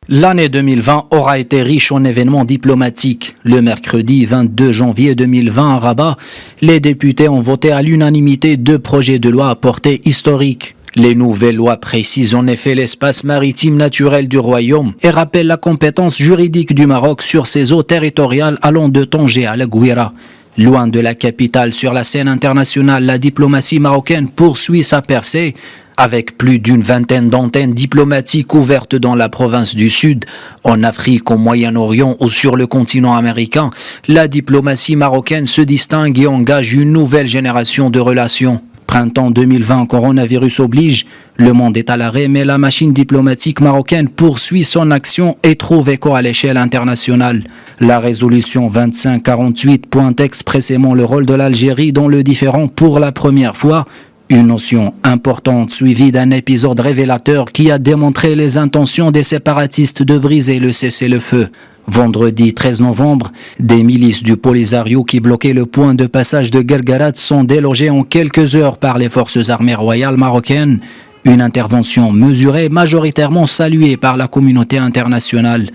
L'année 2020 aura été riche en événements diplomatiques. Le mercredi 22 janvier 2020 à Rabat, les députés ont voté à l'unanimité 2 projets de loi à portée historique. Les nouvelles lois précisent en effet l'espace maritime naturel du royaume et rappellent la compétence juridique du Maroc sur ses eaux territoriales allant de Tanger à la Gouira. Loin de la capitale sur la scène internationale, la diplomatie marocaine poursuit sa percée avec plus d'une vingtaine d'antennes diplomatiques ouvertes dans la province du Sud, en Afrique, au Moyen-Orient ou sur le continent américain. La diplomatie marocaine se distingue et engage une nouvelle génération de relations. Printemps 2020, coronavirus oblige, le monde est à l'arrêt, mais la machine diplomatique marocaine poursuit son action et trouve écho à l'échelle internationale. La résolution 2548 pointe expressément le rôle de l'Algérie dans le différend pour la première fois. Une notion importante suivie d'un épisode révélateur qui a démontré les intentions des séparatistes de briser le cessez-le-feu. Vendredi 13 novembre, des milices du Polisario qui bloquaient le point de passage de Guerguerat sont délogées en quelques heures par les forces armées royales marocaines. Une intervention mesurée, majoritairement saluée par la communauté internationale.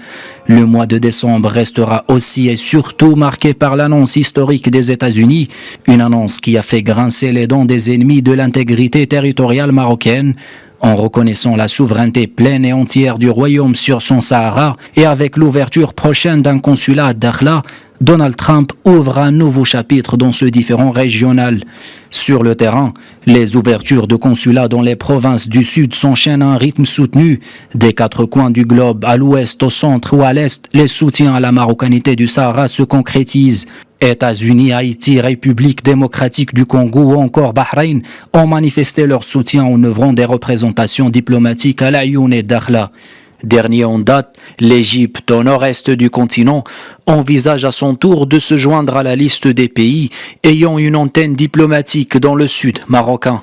Le mois de décembre restera aussi et surtout marqué par l'annonce historique des États-Unis, une annonce qui a fait grincer les dents des ennemis de l'intégrité territoriale marocaine, en reconnaissant la souveraineté pleine et entière du royaume sur son Sahara et avec l'ouverture prochaine d'un consulat à Dakhla, Donald Trump ouvre un nouveau chapitre dans ce différend régional. Sur le terrain, les ouvertures de consulats dans les provinces du Sud s'enchaînent à un rythme soutenu. Des 4 coins du globe, à l'ouest, au centre ou à l'est, les soutiens à la marocanité du Sahara se concrétisent. États-Unis, Haïti, République démocratique du Congo ou encore Bahreïn ont manifesté leur soutien en œuvrant des représentations diplomatiques à l'Aïoun et Dakhla. Dernier en date, l'Égypte, au nord-est du continent, envisage à son tour de se joindre à la liste des pays ayant une antenne diplomatique dans le sud marocain.